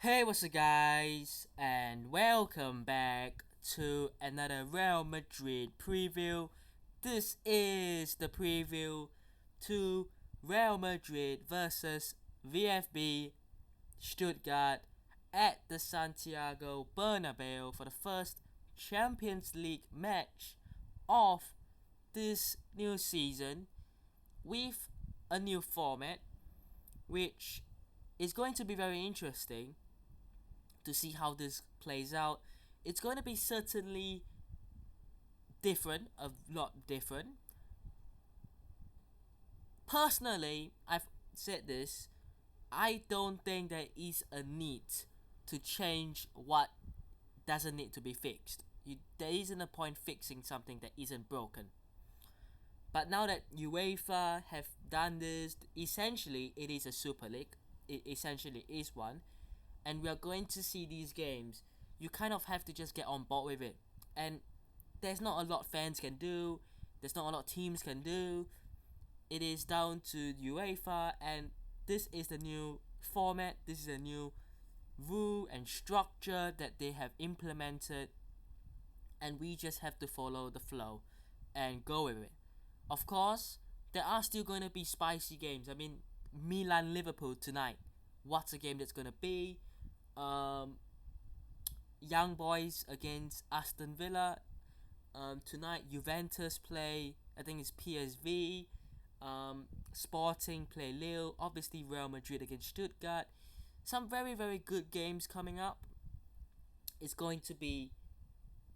Hey, what's up, guys, and welcome back to another Real Madrid preview. This is the preview to Real Madrid versus VFB Stuttgart at the Santiago Bernabeu for the first Champions League match of this new season with a new format, which is going to be very interesting to see how this plays out. It's going to be certainly different, a lot different. Personally, I've said this, I don't think there is a need to change what doesn't need to be fixed. There isn't a point fixing something that isn't broken. But now that UEFA have done this, essentially it is a Super League. It essentially is one. And we are going to see these games. You kind of have to just get on board with it. And there's not a lot fans can do. There's not a lot teams can do. It is down to UEFA, and this is the new format. This is a new rule and structure that they have implemented, and we just have to follow the flow and go with it. Of course, there are still going to be spicy games. I mean, Milan Liverpool tonight. What's a game that's going to be? Young boys against Aston Villa. Tonight, Juventus play, I think it's PSV. Sporting play Lille. Obviously, Real Madrid against Stuttgart. Some very, very good games coming up. It's going to be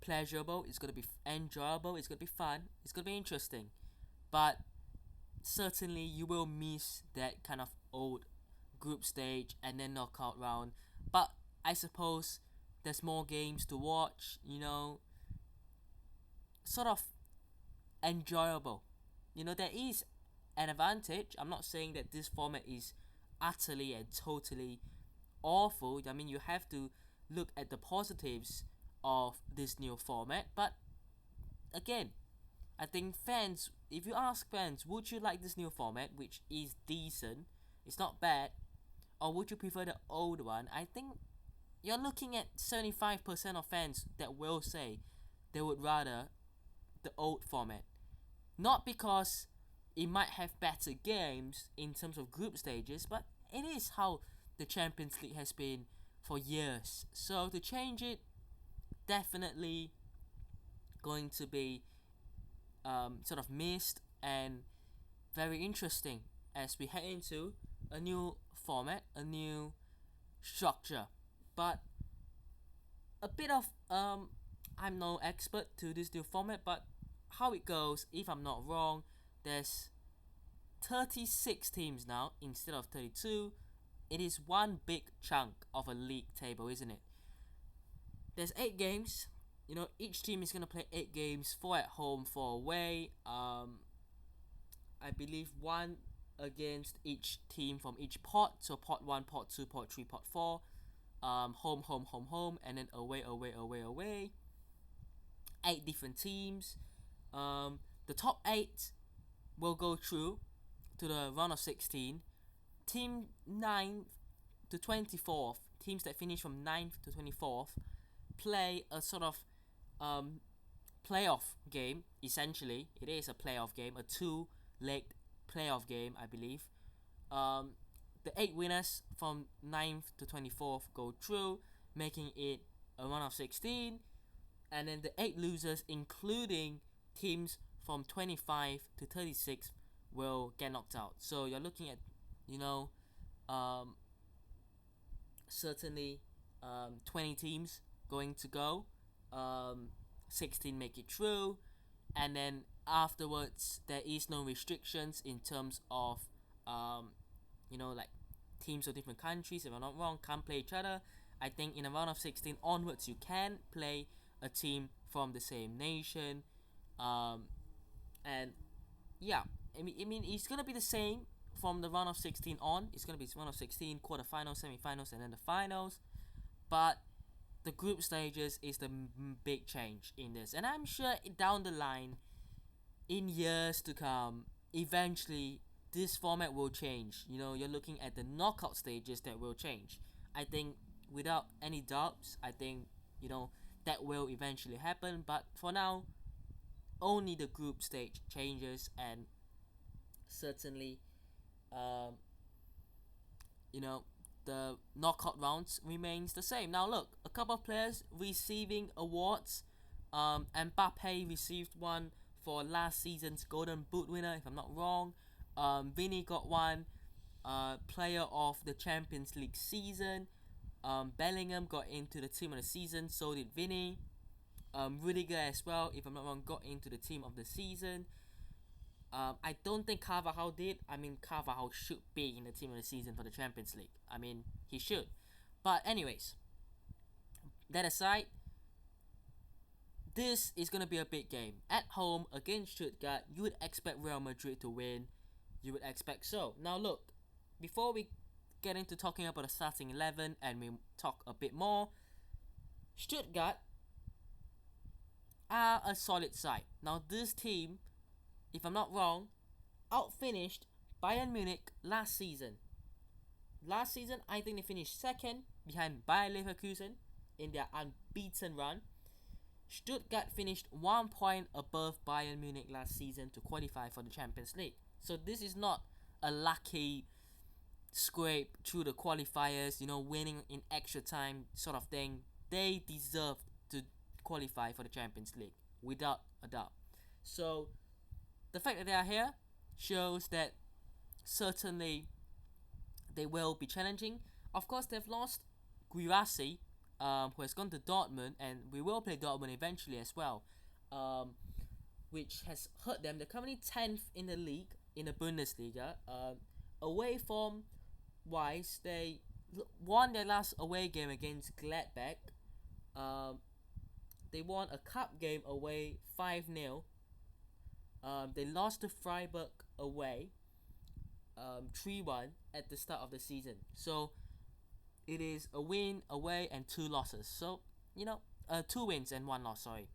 pleasurable. It's going to be enjoyable. It's going to be fun. It's going to be interesting. But certainly, you will miss that kind of old group stage and then knockout round. But I suppose there's more games to watch, sort of enjoyable. There is an advantage. I'm not saying that this format is utterly and totally awful. I mean, you have to look at the positives of this new format. But again, I think fans, if you ask fans, would you like this new format, which is decent, it's not bad, or would you prefer the old one? I think you're looking at 75% of fans that will say they would rather the old format. Not because it might have better games in terms of group stages, but it is how the Champions League has been for years. So to change it, definitely going to be sort of missed and very interesting as we head into a new format, a new structure. But a bit of I'm no expert to this new format, but how it goes, if I'm not wrong, there's 36 teams now instead of 32. It is one big chunk of a league table, isn't it? There's 8 games. Each team is gonna play 8 games, 4 at home, 4 away. I believe one against each team from each pot. So pot 1, pot 2, pot 3, pot 4. Home, home, home, home, and then away, away, away, away. 8 different teams. The top 8 will go through to the round of 16. Team 9th to 24th, teams that finish from 9th to 24th, play a sort of playoff game. Essentially, it is a playoff game, a 2-legged playoff game, I believe. The 8 winners from 9th to 24th go through, making it a round of 16. And then the 8 losers, including teams from 25 to 36, will get knocked out. So you're looking at, certainly 20 teams going to go. 16 make it through. And then afterwards, there is no restrictions in terms of, like teams of different countries, if I'm not wrong, can't play each other. I think in a round of 16 onwards, you can play a team from the same nation. And yeah, I mean, it's gonna be the same from the round of 16 on. It's gonna be round of 16, quarterfinals, semi-finals, and then the finals. But the group stages is the big change in this, and I'm sure down the line, in years to come, eventually this format will change. You're looking at the knockout stages that will change. I think without any doubts, I think that will eventually happen. But for now, only the group stage changes, and certainly, um, you know, the knockout rounds remains the same. Now look, a couple of players receiving awards. Mbappe received one for last season's Golden Boot winner, if I'm not wrong. Vinny got one. Player of the Champions League season. Bellingham got into the team of the season, so did Vinny. Rudiger as well, if I'm not wrong, got into the team of the season. I don't think Carvajal did. I mean, Carvajal should be in the team of the season for the Champions League. I mean, he should. But anyways, that aside, this is going to be a big game. At home against Stuttgart, you would expect Real Madrid to win. You would expect so. Now look, before we get into talking about the starting 11 and we talk a bit more, Stuttgart are a solid side. Now this team, if I'm not wrong, outfinished Bayern Munich last season. Last season, I think they finished second behind Bayer Leverkusen in their unbeaten run. Stuttgart finished 1 point above Bayern Munich last season to qualify for the Champions League. So this is not a lucky scrape through the qualifiers, winning in extra time sort of thing. They deserve to qualify for the Champions League without a doubt. So the fact that they are here shows that certainly they will be challenging. Of course, they've lost Guirassy, who has gone to Dortmund, and we will play Dortmund eventually as well, which has hurt them. They're currently 10th in the league, in the Bundesliga. Away form wise, they won their last away game against Gladbach. They won a cup game away 5-0. They lost to Freiburg away 3-1 at the start of the season. So it is a win away and 2 losses. So 2 wins and 1 loss. Sorry,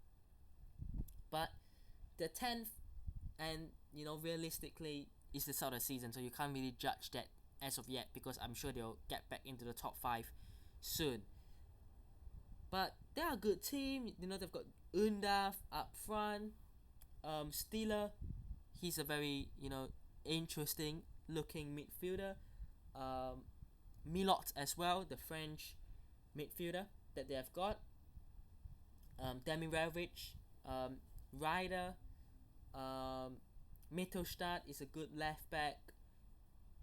but the 10th, and realistically, is the start of the season, so you can't really judge that as of yet, because I'm sure they'll get back into the top 5 soon. But they're a good team. They've got Undav up front. Stiller, he's a very interesting looking midfielder. Milot as well, the French midfielder that they have got. Demirovic, Ryder, Mittelstadt is a good left back.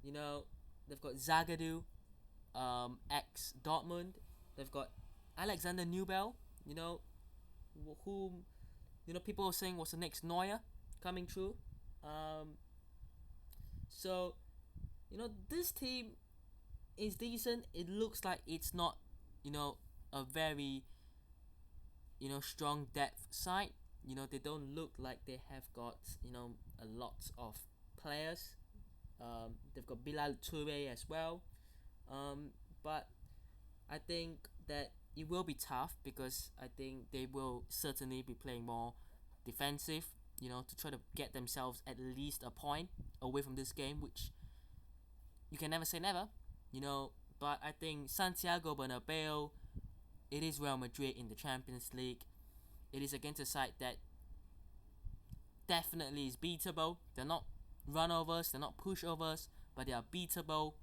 They've got Zagadou, ex Dortmund. They've got Alexander Nubel, whom people are saying was the next Neuer coming through. So this team is decent. It looks like it's not a very strong depth side. They don't look like they have got a lot of players. They've got Bilal Touré as well. But I think that it will be tough, because I think they will certainly be playing more defensive, to try to get themselves at least a point away from this game, which you can never say never, but I think Santiago Bernabeu, it is Real Madrid in the Champions League. It is against a side that definitely is beatable. They're not runovers, they're not pushovers, but they are beatable.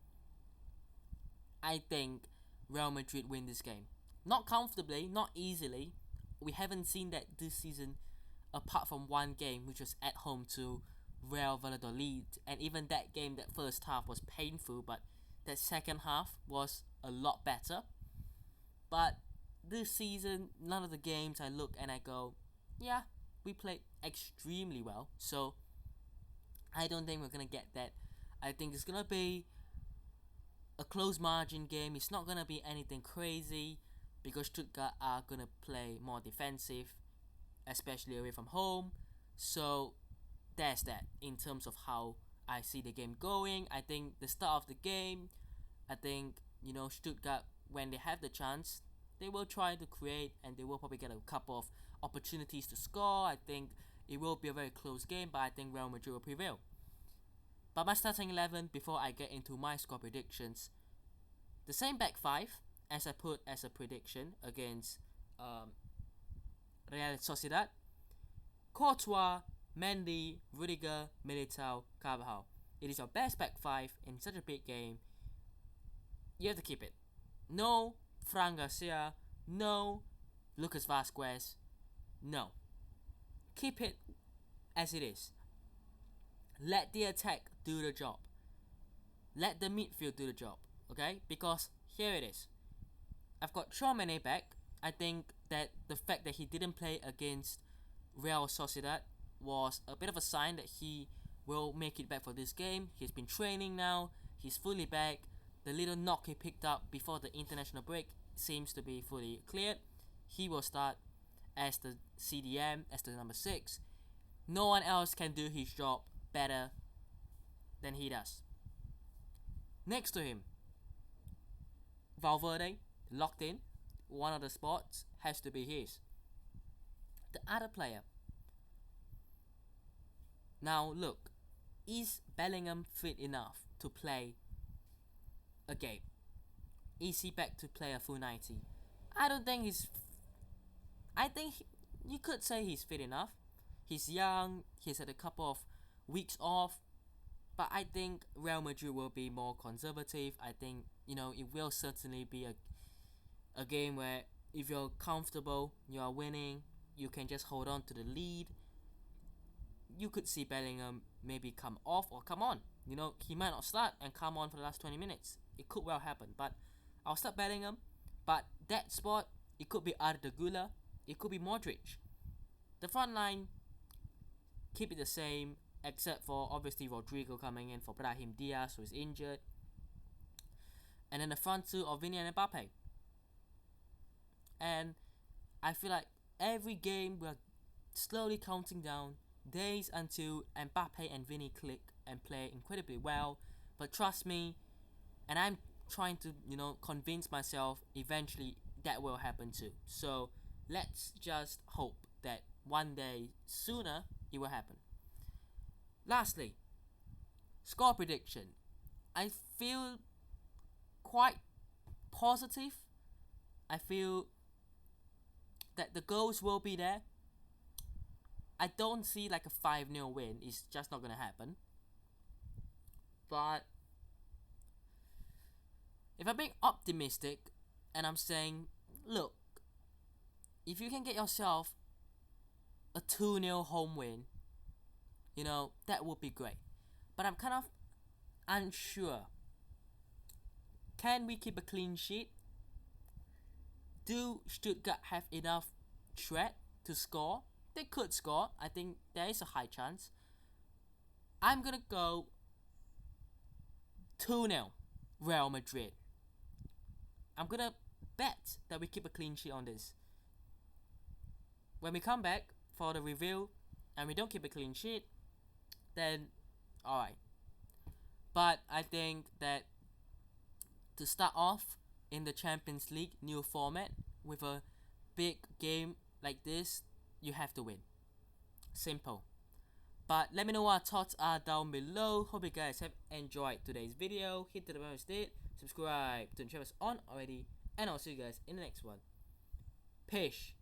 I think Real Madrid win this game. Not comfortably, not easily. We haven't seen that this season, apart from one game, which was at home to Real Valladolid. And even that game, that first half was painful, but that second half was a lot better. But this season, none of the games I look and I go, yeah, we played extremely well. So I don't think we're going to get that. I think it's going to be a close margin game. It's not going to be anything crazy, because Stuttgart are going to play more defensive, especially away from home. So there's that in terms of how I see the game going. I think the start of the game, I think Stuttgart, when they have the chance, they will try to create, and they will probably get a couple of opportunities to score. I think it will be a very close game, but I think Real Madrid will prevail. But my starting 11, before I get into my score predictions, the same back 5, as I put as a prediction against Real Sociedad. Courtois, Mendy, Rudiger, Militao, Carvajal. It is your best back five in such a big game. You have to keep it. No Fran Garcia, no Lucas Vasquez, no. Keep it as it is. Let the attack do the job. Let the midfield do the job, okay? Because here it is. I've got Tchouaméni back. I think that the fact that he didn't play against Real Sociedad was a bit of a sign that he will make it back for this game. He's been training now. He's fully back. The little knock he picked up before the international break seems to be fully cleared. He will start as the CDM, as the number 6. No one else can do his job better than he does. Next to him, Valverde, locked in. One of the spots has to be his. The other player. Now look, is Bellingham fit enough to play a game? Is he back to play a full 90? I don't think he's... I think you could say he's fit enough. He's young, he's had a couple of weeks off, but I think Real Madrid will be more conservative. I think, it will certainly be a game where if you're comfortable, you are winning, you can just hold on to the lead. You could see Bellingham maybe come off or come on. He might not start and come on for the last 20 minutes. It could well happen, but I'll start Bellingham. But that spot, it could be Arda Güler, it could be Modric. The front line, keep it the same, except for obviously Rodrigo coming in for Brahim Diaz, who is injured. And then the front two of Vini and Mbappe. And I feel like every game we're slowly counting down days until Mbappe and Vini click and play incredibly well. But trust me, and I'm trying to, convince myself eventually that will happen too. So let's just hope that one day sooner it will happen. Lastly, score prediction. I feel quite positive. I feel that the goals will be there. I don't see like a 5-0 win. It's just not going to happen. But if I'm being optimistic and I'm saying, look, if you can get yourself a 2-0 home win, that would be great. But I'm kind of unsure. Can we keep a clean sheet? Do Stuttgart have enough threat to score? They could score. I think there is a high chance. I'm gonna go 2-0 Real Madrid. I'm gonna bet that we keep a clean sheet on this. When we come back for the review and we don't keep a clean sheet, then alright. But I think that to start off in the Champions League new format with a big game like this, you have to win. Simple. But let me know what thoughts are down below. Hope you guys have enjoyed today's video. Hit the bell if you did. Subscribe to the channel if it's on already. And I'll see you guys in the next one. Peace.